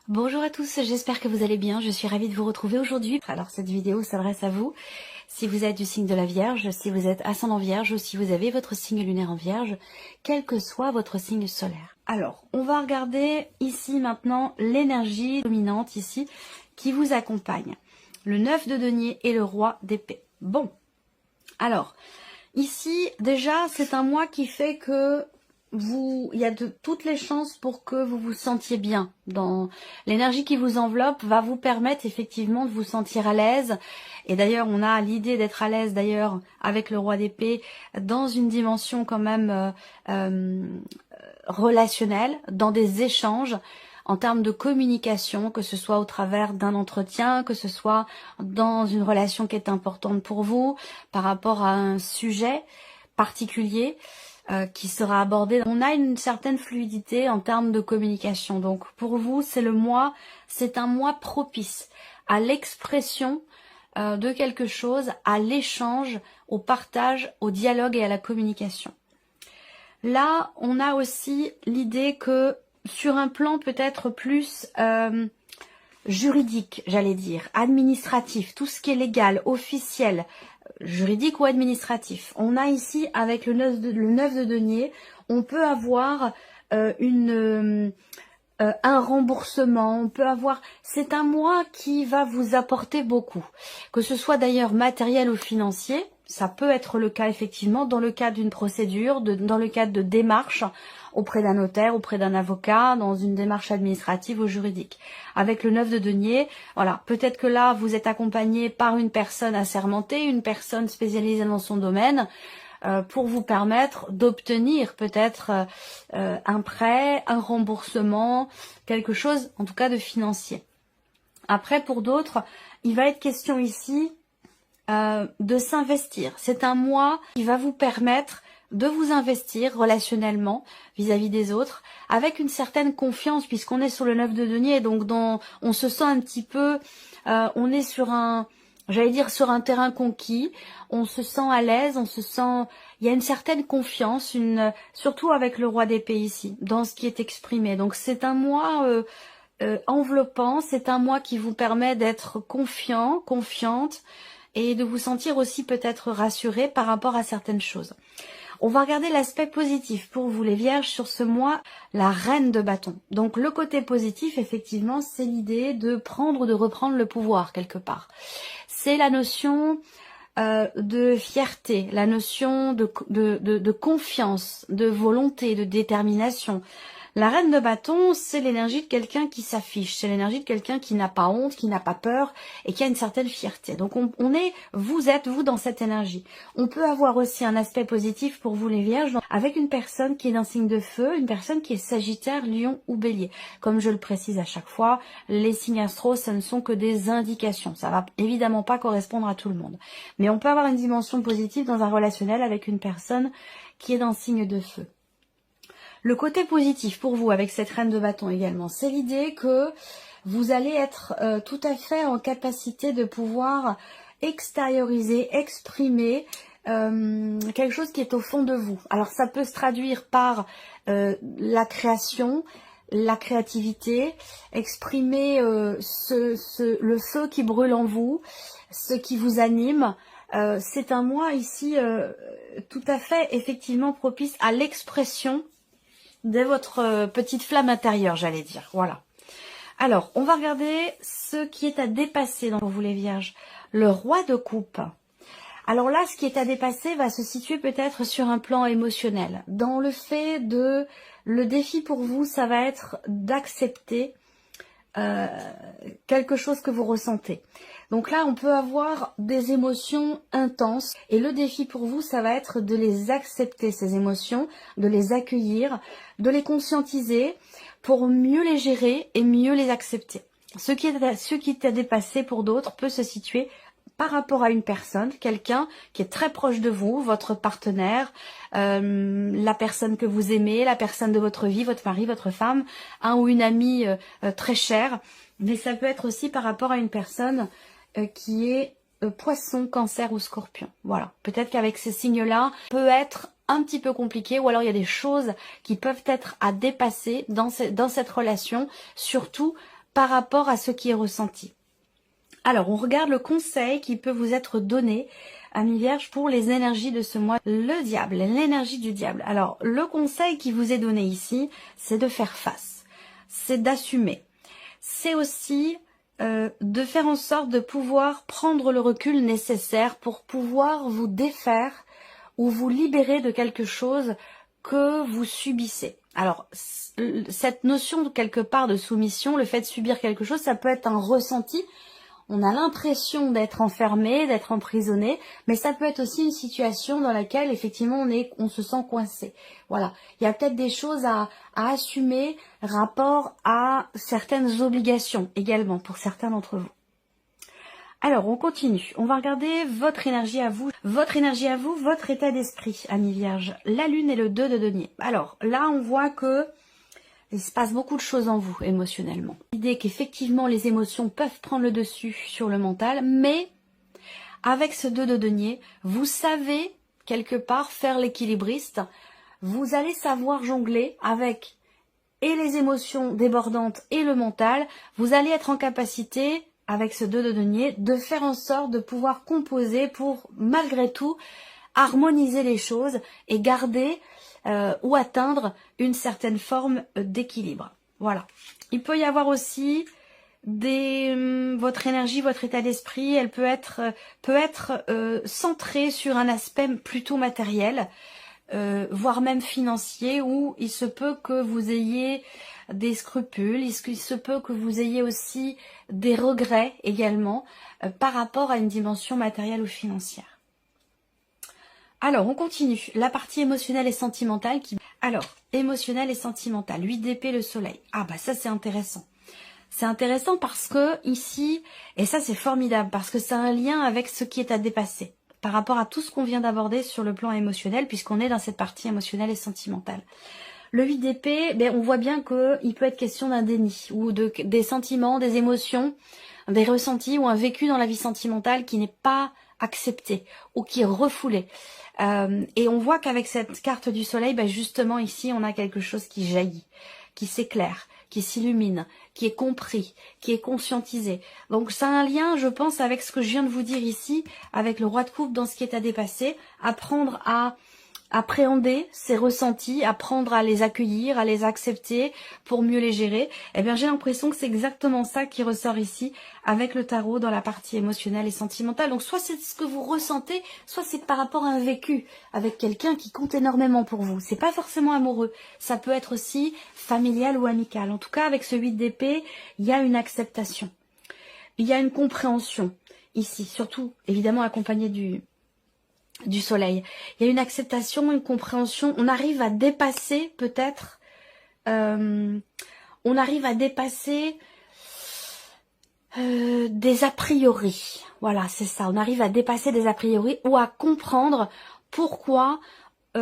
Bonjour à tous, j'espère que vous allez bien, je suis ravie de vous retrouver aujourd'hui. Alors cette vidéo s'adresse à vous, si vous êtes du signe de la Vierge, si vous êtes ascendant Vierge ou si vous avez votre signe lunaire en Vierge, quel que soit votre signe solaire. Alors, on va regarder ici maintenant l'énergie dominante ici qui vous accompagne. Le 9 de denier et le roi d'épée. Bon, alors, ici déjà c'est un mois qui fait que il y a toutes les chances pour que vous vous sentiez bien. Dans l'énergie qui vous enveloppe va vous permettre effectivement de vous sentir à l'aise. Et d'ailleurs, on a l'idée d'être à l'aise d'ailleurs avec le roi d'épée dans une dimension quand même relationnelle, dans des échanges en termes de communication, que ce soit au travers d'un entretien, que ce soit dans une relation qui est importante pour vous, par rapport à un sujet particulier. Qui sera abordé. On a une certaine fluidité en termes de communication. Donc pour vous, c'est un mois propice à l'expression de quelque chose, à l'échange, au partage, au dialogue et à la communication. Là, on a aussi l'idée que sur un plan peut-être plus juridique, j'allais dire, administratif, tout ce qui est légal, officiel, juridique ou administratif. On a ici, avec le 9 de denier, on peut avoir un remboursement, on peut avoir... C'est un mois qui va vous apporter beaucoup, que ce soit d'ailleurs matériel ou financier. Ça peut être le cas effectivement dans le cadre d'une procédure, dans le cadre de démarches auprès d'un notaire, auprès d'un avocat, dans une démarche administrative ou juridique. Avec le 9 de denier, voilà, peut-être que là vous êtes accompagné par une personne assermentée, une personne spécialisée dans son domaine, pour vous permettre d'obtenir peut-être un prêt, un remboursement, quelque chose en tout cas de financier. Après pour d'autres, il va être question ici de s'investir. C'est un mois qui va vous permettre de vous investir relationnellement vis-à-vis des autres avec une certaine confiance puisqu'on est sur le 9 de denier, donc on se sent un petit peu, on est sur j'allais dire sur un terrain conquis, on se sent à l'aise, il y a une certaine confiance, surtout avec le roi d'épée ici, dans ce qui est exprimé. Donc c'est un mois enveloppant, c'est un mois qui vous permet d'être confiant, confiante, et de vous sentir aussi peut-être rassuré par rapport à certaines choses. On va regarder l'aspect positif pour vous les vierges sur ce mois, la reine de bâton. Donc le côté positif, effectivement, c'est l'idée de prendre ou de reprendre le pouvoir quelque part. C'est la notion de fierté, la notion de confiance, de volonté, de détermination. La reine de bâton, c'est l'énergie de quelqu'un qui s'affiche, c'est l'énergie de quelqu'un qui n'a pas honte, qui n'a pas peur et qui a une certaine fierté. Donc vous êtes dans cette énergie. On peut avoir aussi un aspect positif pour vous les vierges avec une personne qui est d'un signe de feu, une personne qui est sagittaire, lion ou bélier. Comme je le précise à chaque fois, les signes astro, ce ne sont que des indications. Ça va évidemment pas correspondre à tout le monde. Mais on peut avoir une dimension positive dans un relationnel avec une personne qui est d'un signe de feu. Le côté positif pour vous avec cette reine de bâton également, c'est l'idée que vous allez être tout à fait en capacité de pouvoir extérioriser, exprimer quelque chose qui est au fond de vous. Alors ça peut se traduire par la création, la créativité, exprimer le feu qui brûle en vous, ce qui vous anime. C'est un mois ici tout à fait effectivement propice à l'expression de votre petite flamme intérieure, j'allais dire. Voilà. Alors, on va regarder ce qui est à dépasser pour vous les vierges. Le roi de coupe. Alors là, ce qui est à dépasser va se situer peut-être sur un plan émotionnel. Dans le fait le défi pour vous, ça va être d'accepter quelque chose que vous ressentez. Donc là, on peut avoir des émotions intenses et le défi pour vous, ça va être de les accepter, ces émotions, de les accueillir, de les conscientiser pour mieux les gérer et mieux les accepter. Ce qui est à dépasser pour d'autres peut se situer par rapport à une personne, quelqu'un qui est très proche de vous, votre partenaire, la personne que vous aimez, la personne de votre vie, votre mari, votre femme, un ou une amie très chère. Mais ça peut être aussi par rapport à une personne qui est poisson, cancer ou scorpion. Voilà, peut-être qu'avec ces signes-là, peut être un petit peu compliqué, ou alors il y a des choses qui peuvent être à dépasser dans cette relation, surtout par rapport à ce qui est ressenti. Alors, on regarde le conseil qui peut vous être donné, amis vierges, pour les énergies de ce mois. Le diable, l'énergie du diable. Alors, le conseil qui vous est donné ici, c'est de faire face, c'est d'assumer. C'est aussi de faire en sorte de pouvoir prendre le recul nécessaire pour pouvoir vous défaire ou vous libérer de quelque chose que vous subissez. Alors, cette notion de quelque part de soumission, le fait de subir quelque chose, ça peut être un ressenti. On a l'impression d'être enfermé, d'être emprisonné, mais ça peut être aussi une situation dans laquelle effectivement on se sent coincé. Voilà, il y a peut-être des choses à assumer rapport à certaines obligations également pour certains d'entre vous. Alors, on continue. On va regarder votre énergie à vous. Votre énergie à vous, votre état d'esprit, amis vierges. La lune et le 2 de denier. Alors, là, on voit que il se passe beaucoup de choses en vous, émotionnellement. L'idée qu'effectivement, les émotions peuvent prendre le dessus sur le mental, mais avec ce 2 de denier, vous savez, quelque part, faire l'équilibriste. Vous allez savoir jongler avec et les émotions débordantes et le mental. Vous allez être en capacité, avec ce 2 de denier, de faire en sorte de pouvoir composer pour, malgré tout, harmoniser les choses et garder ou atteindre une certaine forme d'équilibre. Voilà. Il peut y avoir aussi votre énergie, votre état d'esprit, elle peut être centrée sur un aspect plutôt matériel, voire même financier, où il se peut que vous ayez des scrupules, il se peut que vous ayez aussi des regrets également par rapport à une dimension matérielle ou financière. Alors, on continue. La partie émotionnelle et sentimentale. Alors, émotionnelle et sentimentale. 8 d'épée, le soleil. Ah bah ça, c'est intéressant. C'est intéressant parce que ici, et ça c'est formidable, parce que ça a un lien avec ce qui est à dépasser par rapport à tout ce qu'on vient d'aborder sur le plan émotionnel, puisqu'on est dans cette partie émotionnelle et sentimentale. Le 8 d'épée, on voit bien qu'il peut être question d'un déni, ou des sentiments, des émotions, des ressentis, ou un vécu dans la vie sentimentale qui n'est pas accepté, ou qui est refoulé. Et on voit qu'avec cette carte du soleil, justement ici, on a quelque chose qui jaillit, qui s'éclaire, qui s'illumine, qui est compris, qui est conscientisé. Donc ça a un lien, je pense, avec ce que je viens de vous dire ici, avec le roi de coupe dans ce qui est à dépasser, apprendre à appréhender ces ressentis, apprendre à les accueillir, à les accepter pour mieux les gérer. Eh bien, j'ai l'impression que c'est exactement ça qui ressort ici avec le tarot dans la partie émotionnelle et sentimentale. Donc, soit c'est ce que vous ressentez, soit c'est par rapport à un vécu avec quelqu'un qui compte énormément pour vous. C'est pas forcément amoureux. Ça peut être aussi familial ou amical. En tout cas, avec ce 8 d'épée, il y a une acceptation. Il y a une compréhension ici, surtout, évidemment, accompagné du soleil. Il y a une acceptation, une compréhension. On arrive à dépasser peut-être, des a priori. Voilà, c'est ça. On arrive à dépasser des a priori ou à comprendre pourquoi, à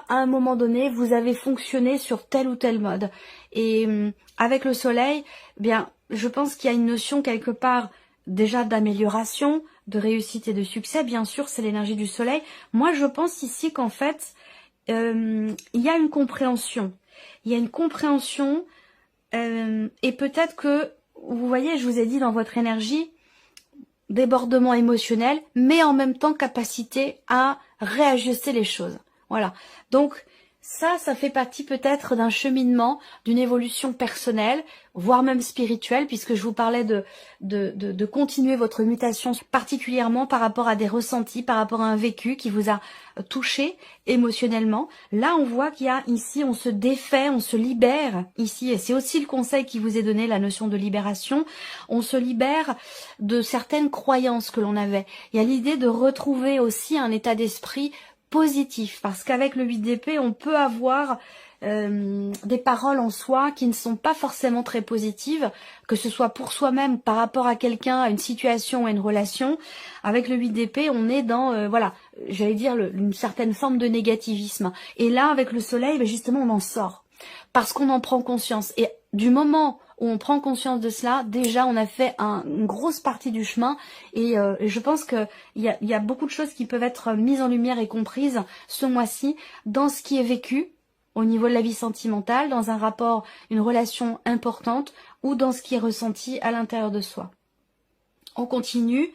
un moment donné vous avez fonctionné sur tel ou tel mode. Et avec le soleil, je pense qu'il y a une notion quelque part déjà d'amélioration, de réussite et de succès. Bien sûr, c'est l'énergie du soleil. Moi, je pense ici qu'en fait, il y a une compréhension. Il y a une compréhension et peut-être que, vous voyez, je vous ai dit dans votre énergie, débordement émotionnel, mais en même temps capacité à réajuster les choses. Voilà. Donc, ça fait partie peut-être d'un cheminement, d'une évolution personnelle, voire même spirituelle, puisque je vous parlais de continuer votre mutation, particulièrement par rapport à des ressentis, par rapport à un vécu qui vous a touché émotionnellement. Là, on voit qu'il y a ici, on se défait, on se libère ici, et c'est aussi le conseil qui vous est donné, la notion de libération. On se libère de certaines croyances que l'on avait. Il y a l'idée de retrouver aussi un état d'esprit positif, parce qu'avec le 8 d'épée, on peut avoir des paroles en soi qui ne sont pas forcément très positives, que ce soit pour soi-même, par rapport à quelqu'un, à une situation, à une relation. Avec le 8 d'épée, on est dans, voilà, j'allais dire une certaine forme de négativisme. Et là, avec le soleil, justement, on en sort, parce qu'on en prend conscience. Et du moment où on prend conscience de cela, déjà on a fait une grosse partie du chemin, et je pense qu'il y a beaucoup de choses qui peuvent être mises en lumière et comprises ce mois-ci dans ce qui est vécu au niveau de la vie sentimentale, dans un rapport, une relation importante ou dans ce qui est ressenti à l'intérieur de soi. On continue.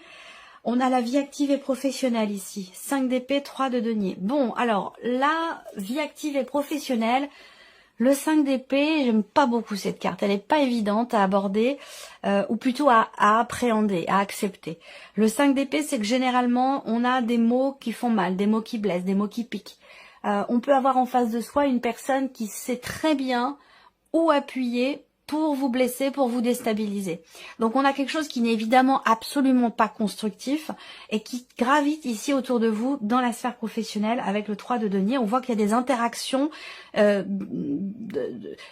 On a la vie active et professionnelle ici. 5 d'épée, 3 de denier. Bon, alors, la vie active et professionnelle, le 5 d'épée, j'aime pas beaucoup cette carte. Elle n'est pas évidente à aborder, ou plutôt à appréhender, à accepter. Le 5 d'épée, c'est que généralement, on a des mots qui font mal, des mots qui blessent, des mots qui piquent. On peut avoir en face de soi une personne qui sait très bien où appuyer pour vous blesser, pour vous déstabiliser. Donc on a quelque chose qui n'est évidemment absolument pas constructif et qui gravite ici autour de vous dans la sphère professionnelle avec le 3 de denier. On voit qu'il y a des interactions,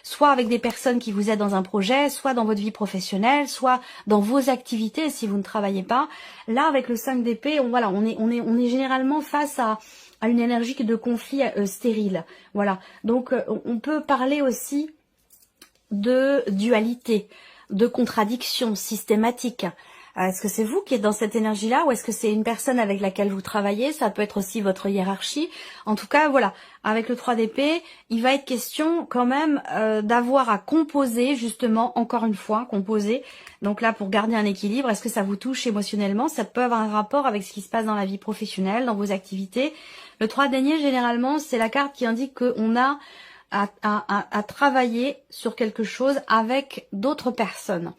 soit avec des personnes qui vous aident dans un projet, soit dans votre vie professionnelle, soit dans vos activités si vous ne travaillez pas. Là, avec le 5 d'épée, on est généralement face à une énergie de conflit stérile. Voilà. Donc on peut parler aussi de dualité, de contradiction systématique. Est-ce que c'est vous qui êtes dans cette énergie-là ou est-ce que c'est une personne avec laquelle vous travaillez? Ça peut être aussi votre hiérarchie. En tout cas, voilà, avec le 3 d'épée, il va être question quand même d'avoir à composer, justement, encore une fois, composer. Donc là, pour garder un équilibre, est-ce que ça vous touche émotionnellement? Ça peut avoir un rapport avec ce qui se passe dans la vie professionnelle, dans vos activités. Le 3 de denier, généralement, c'est la carte qui indique qu'on a à travailler sur quelque chose avec d'autres personnes.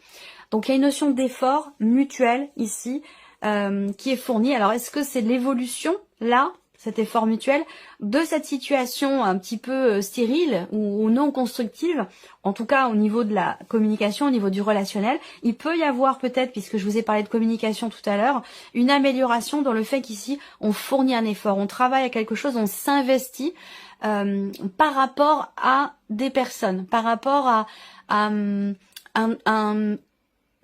Donc il y a une notion d'effort mutuel ici qui est fournie. Alors est-ce que c'est l'évolution là, cet effort mutuel, de cette situation un petit peu stérile ou non constructive, en tout cas au niveau de la communication, au niveau du relationnel? Il peut y avoir peut-être, puisque je vous ai parlé de communication tout à l'heure, une amélioration dans le fait qu'ici on fournit un effort, on travaille à quelque chose, on s'investit par rapport à des personnes, par rapport à une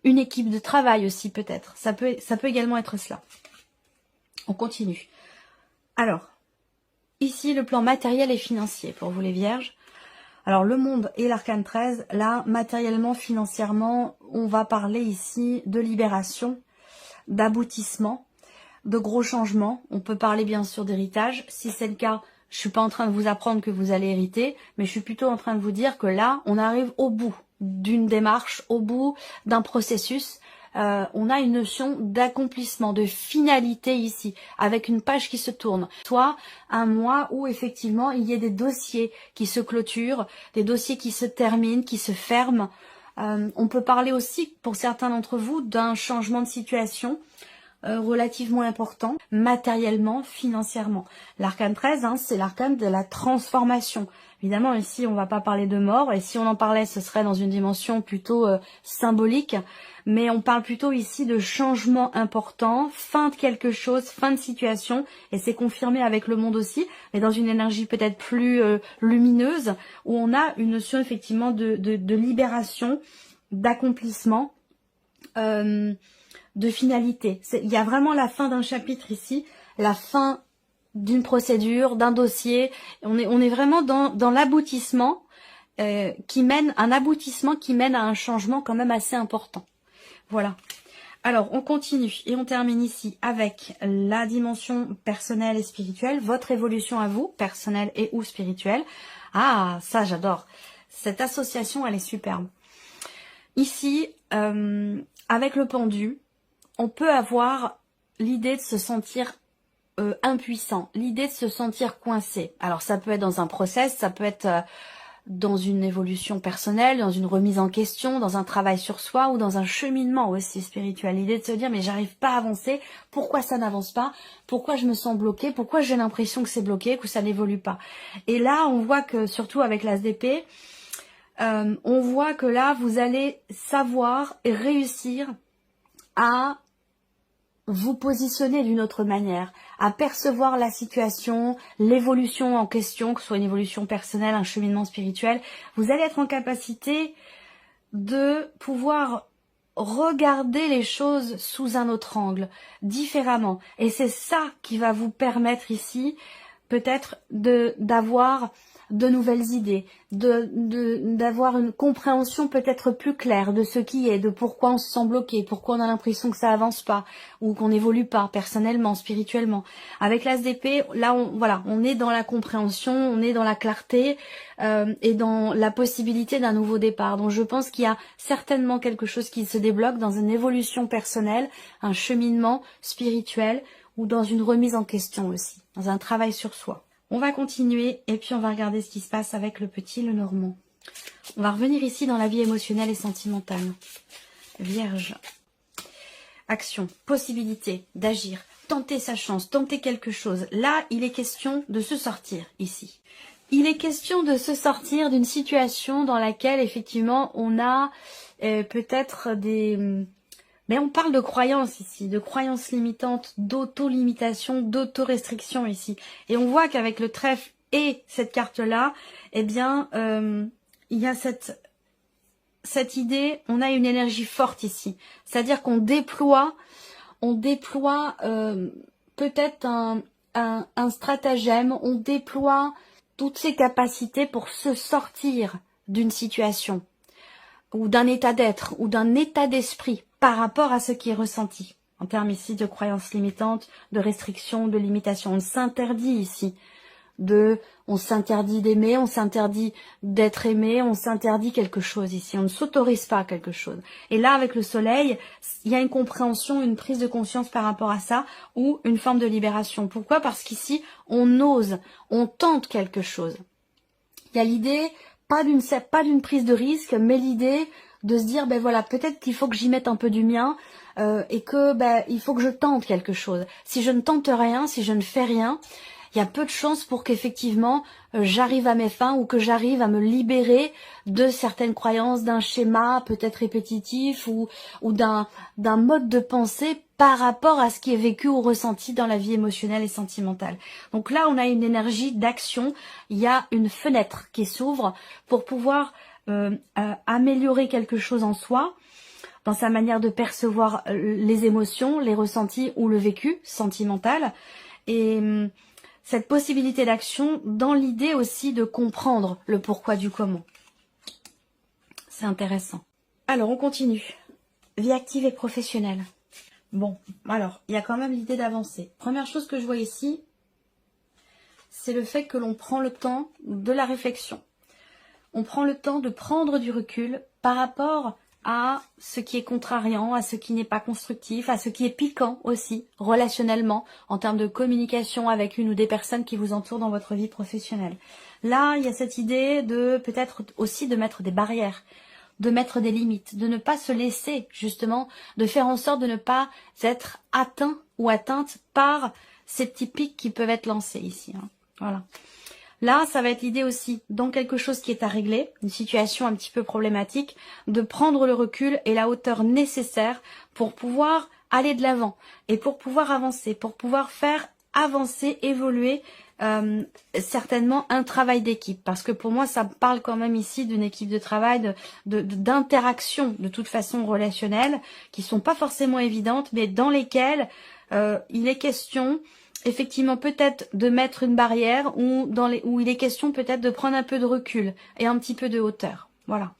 équipe de travail aussi peut-être. Ça peut également être cela. On continue. Alors, ici le plan matériel et financier pour vous les vierges. Alors le monde et l'arcane 13, là matériellement, financièrement, on va parler ici de libération, d'aboutissement, de gros changements. On peut parler bien sûr d'héritage. Si c'est le cas, je suis pas en train de vous apprendre que vous allez hériter, mais je suis plutôt en train de vous dire que là, on arrive au bout d'une démarche, au bout d'un processus. On a une notion d'accomplissement, de finalité ici, avec une page qui se tourne. Soit un mois où effectivement il y a des dossiers qui se clôturent, des dossiers qui se terminent, qui se ferment. On peut parler aussi, pour certains d'entre vous, d'un changement de situation relativement important, matériellement, financièrement. L'arcane 13, c'est l'arcane de la transformation. Évidemment, ici, on va pas parler de mort, et si on en parlait, ce serait dans une dimension plutôt symbolique, mais on parle plutôt ici de changement important, fin de quelque chose, fin de situation, et c'est confirmé avec le monde aussi, mais dans une énergie peut-être plus lumineuse, où on a une notion effectivement de libération, d'accomplissement, de finalité. Il y a vraiment la fin d'un chapitre ici, la fin d'une procédure, d'un dossier. On est vraiment dans l'aboutissement qui mène à un changement quand même assez important. Voilà. Alors, on continue et on termine ici avec la dimension personnelle et spirituelle, votre évolution à vous, personnelle et ou spirituelle. Ah, ça j'adore. Cette association, elle est superbe. Ici, avec le pendu, on peut avoir l'idée de se sentir impuissant, l'idée de se sentir coincé. Alors ça peut être dans un process, ça peut être dans une évolution personnelle, dans une remise en question, dans un travail sur soi ou dans un cheminement aussi spirituel. L'idée de se dire mais j'arrive pas à avancer, pourquoi ça n'avance pas, pourquoi je me sens bloquée, pourquoi j'ai l'impression que c'est bloqué, que ça n'évolue pas. Et là on voit que surtout avec l'as d'épée, on voit que là vous allez savoir et réussir à vous positionner d'une autre manière, à percevoir la situation, l'évolution en question, que ce soit une évolution personnelle, un cheminement spirituel. Vous allez être en capacité de pouvoir regarder les choses sous un autre angle, différemment. Et c'est ça qui va vous permettre ici, peut-être, d'avoir de nouvelles idées, d'avoir une compréhension peut-être plus claire de ce qui est, de pourquoi on se sent bloqué, pourquoi on a l'impression que ça avance pas ou qu'on n'évolue pas personnellement, spirituellement. Avec l'As d'épée, là, on est dans la compréhension, on est dans la clarté et dans la possibilité d'un nouveau départ. Donc je pense qu'il y a certainement quelque chose qui se débloque dans une évolution personnelle, un cheminement spirituel ou dans une remise en question aussi, dans un travail sur soi. On va continuer et puis on va regarder ce qui se passe avec le petit Lenormand. On va revenir ici dans la vie émotionnelle et sentimentale. Vierge. Action, possibilité d'agir, tenter sa chance, tenter quelque chose. Là, il est question de se sortir ici. Il est question de se sortir d'une situation dans laquelle effectivement on a peut-être des... Mais on parle de croyances ici, de croyances limitantes, d'auto-limitation, d'auto-restriction ici. Et on voit qu'avec le trèfle et cette carte-là, eh bien, il y a cette idée, on a une énergie forte ici. C'est-à-dire qu'on déploie peut-être un stratagème, on déploie toutes ses capacités pour se sortir d'une situation, ou d'un état d'être, ou d'un état d'esprit, par rapport à ce qui est ressenti. En termes ici de croyances limitantes, de restrictions, de limitations. On s'interdit ici on s'interdit d'aimer, on s'interdit d'être aimé, on s'interdit quelque chose ici. On ne s'autorise pas quelque chose. Et là, avec le soleil, il y a une compréhension, une prise de conscience par rapport à ça, ou une forme de libération. Pourquoi? Parce qu'ici, on ose, on tente quelque chose. Il y a l'idée, pas d'une prise de risque, mais l'idée de se dire, ben voilà, peut-être qu'il faut que j'y mette un peu du mien et que il faut que je tente quelque chose. Si je ne tente rien, si je ne fais rien, il y a peu de chances pour qu'effectivement j'arrive à mes fins ou que j'arrive à me libérer de certaines croyances, d'un schéma peut-être répétitif ou d'un mode de pensée par rapport à ce qui est vécu ou ressenti dans la vie émotionnelle et sentimentale. Donc là, on a une énergie d'action, il y a une fenêtre qui s'ouvre pour pouvoir améliorer quelque chose en soi, dans sa manière de percevoir les émotions, les ressentis ou le vécu sentimental. Et cette possibilité d'action dans l'idée aussi de comprendre le pourquoi du comment. C'est intéressant. Alors, on continue. Vie active et professionnelle. Bon, alors, il y a quand même l'idée d'avancer. Première chose que je vois ici, c'est le fait que l'on prend le temps de la réflexion. On prend le temps de prendre du recul par rapport à ce qui est contrariant, à ce qui n'est pas constructif, à ce qui est piquant aussi, relationnellement, en termes de communication avec une ou des personnes qui vous entourent dans votre vie professionnelle. Là, il y a cette idée de peut-être aussi de mettre des barrières, de mettre des limites, de ne pas se laisser, justement, de faire en sorte de ne pas être atteint ou atteinte par ces petits pics qui peuvent être lancés ici. Hein. Voilà. Là, ça va être l'idée aussi, dans quelque chose qui est à régler, une situation un petit peu problématique, de prendre le recul et la hauteur nécessaire pour pouvoir aller de l'avant et pour pouvoir avancer, pour pouvoir faire avancer, évoluer certainement un travail d'équipe. Parce que pour moi, ça parle quand même ici d'une équipe de travail, d'interactions de toute façon relationnelles, qui sont pas forcément évidentes, mais dans lesquelles il est question... effectivement peut-être de mettre une barrière ou où il est question peut-être de prendre un peu de recul et un petit peu de hauteur. Voilà.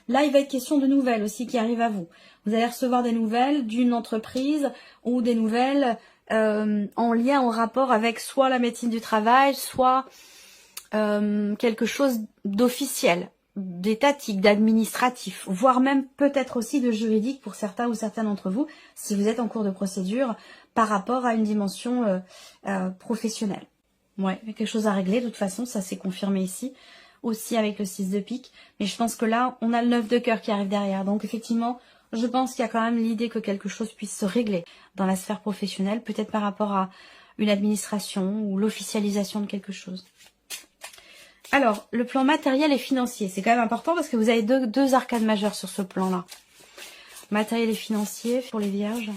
Là, il va être question de nouvelles aussi qui arrivent à vous. Vous allez recevoir des nouvelles d'une entreprise ou des nouvelles en lien, en rapport avec soit la médecine du travail, soit quelque chose d'officiel, d'étatique, d'administratif, voire même peut-être aussi de juridique pour certains ou certaines d'entre vous, si vous êtes en cours de procédure, par rapport à une dimension professionnelle. Ouais, il y a quelque chose à régler, de toute façon, ça s'est confirmé ici, aussi avec le 6 de pique. Mais je pense que là, on a le 9 de cœur qui arrive derrière. Donc effectivement, je pense qu'il y a quand même l'idée que quelque chose puisse se régler dans la sphère professionnelle, peut-être par rapport à une administration ou l'officialisation de quelque chose. Alors, le plan matériel et financier, c'est quand même important parce que vous avez deux arcanes majeures sur ce plan-là. Matériel et financier pour les vierges.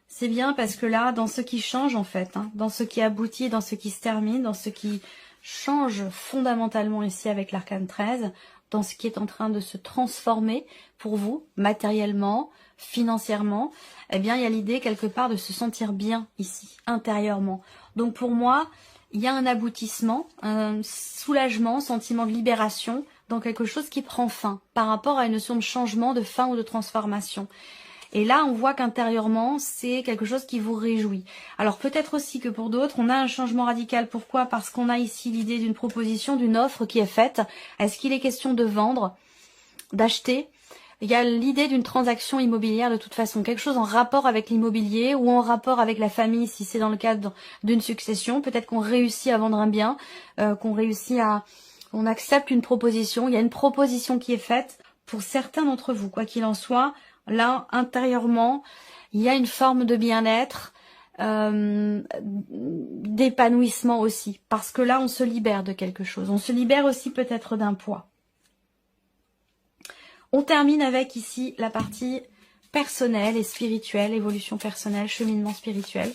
C'est bien parce que là, dans ce qui change en fait, hein, dans ce qui aboutit, dans ce qui se termine, dans ce qui change fondamentalement ici avec l'arcane 13, dans ce qui est en train de se transformer pour vous, matériellement, financièrement, eh bien, il y a l'idée quelque part de se sentir bien ici, intérieurement. Donc pour moi, il y a un aboutissement, un soulagement, sentiment de libération dans quelque chose qui prend fin par rapport à une notion de changement, de fin ou de transformation. Et là, on voit qu'intérieurement, c'est quelque chose qui vous réjouit. Alors peut-être aussi que pour d'autres, on a un changement radical. Pourquoi? Parce qu'on a ici l'idée d'une proposition, d'une offre qui est faite. Est-ce qu'il est question de vendre, d'acheter? Il y a l'idée d'une transaction immobilière de toute façon, quelque chose en rapport avec l'immobilier ou en rapport avec la famille si c'est dans le cadre d'une succession. Peut-être qu'on réussit à vendre un bien, on accepte une proposition. Il y a une proposition qui est faite pour certains d'entre vous, quoi qu'il en soit. Là, intérieurement, il y a une forme de bien-être, d'épanouissement aussi. Parce que là, on se libère de quelque chose. On se libère aussi peut-être d'un poids. On termine avec ici la partie personnelle et spirituelle, évolution personnelle, cheminement spirituel.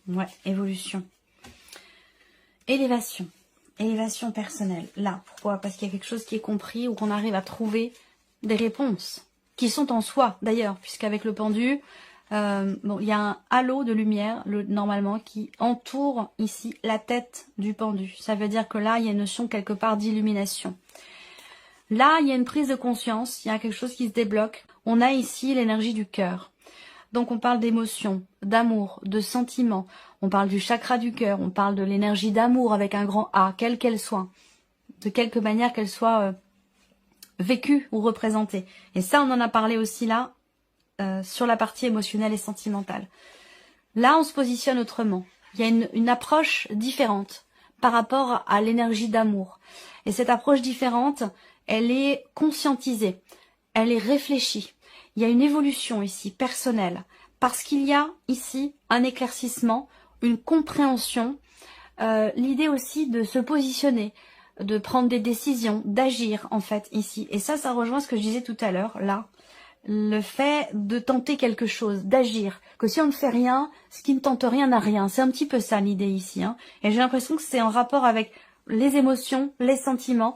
Ouais, évolution. Élévation. Élévation personnelle. Là, pourquoi? Parce qu'il y a quelque chose qui est compris ou qu'on arrive à trouver des réponses qui sont en soi d'ailleurs, puisqu'avec le pendu, il y a un halo de lumière normalement qui entoure ici la tête du pendu. Ça veut dire que là, il y a une notion quelque part d'illumination. Là, il y a une prise de conscience, il y a quelque chose qui se débloque. On a ici l'énergie du cœur. Donc on parle d'émotion, d'amour, de sentiments. On parle du chakra du cœur, on parle de l'énergie d'amour avec un grand A, quelle qu'elle soit. De quelque manière qu'elle soit vécue ou représentée. Et ça, on en a parlé aussi là, sur la partie émotionnelle et sentimentale. Là, on se positionne autrement. Il y a une approche différente par rapport à l'énergie d'amour. Et cette approche différente, elle est conscientisée, elle est réfléchie. Il y a une évolution ici, personnelle, parce qu'il y a ici un éclaircissement, une compréhension, l'idée aussi de se positionner, de prendre des décisions, d'agir en fait ici. Et ça rejoint ce que je disais tout à l'heure, là. Le fait de tenter quelque chose, d'agir, que si on ne fait rien, ce qui ne tente rien n'a rien. C'est un petit peu ça l'idée ici. Hein. Et j'ai l'impression que c'est en rapport avec les émotions, les sentiments,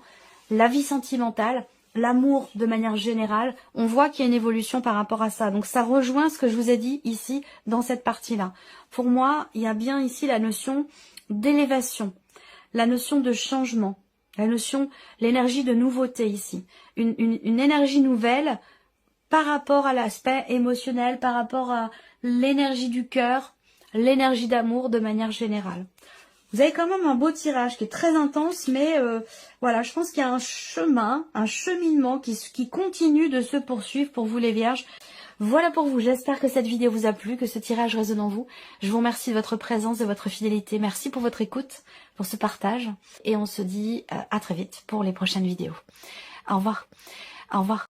la vie sentimentale, l'amour de manière générale. On voit qu'il y a une évolution par rapport à ça. Donc ça rejoint ce que je vous ai dit ici dans cette partie-là. Pour moi, il y a bien ici la notion d'élévation, la notion de changement, la notion, l'énergie de nouveauté ici. Une énergie nouvelle par rapport à l'aspect émotionnel, par rapport à l'énergie du cœur, l'énergie d'amour de manière générale. Vous avez quand même un beau tirage qui est très intense, mais voilà, je pense qu'il y a un chemin, un cheminement qui continue de se poursuivre pour vous les vierges. Voilà pour vous, j'espère que cette vidéo vous a plu, que ce tirage résonne en vous. Je vous remercie de votre présence, de votre fidélité. Merci pour votre écoute, pour ce partage. Et on se dit à très vite pour les prochaines vidéos. Au revoir. Au revoir.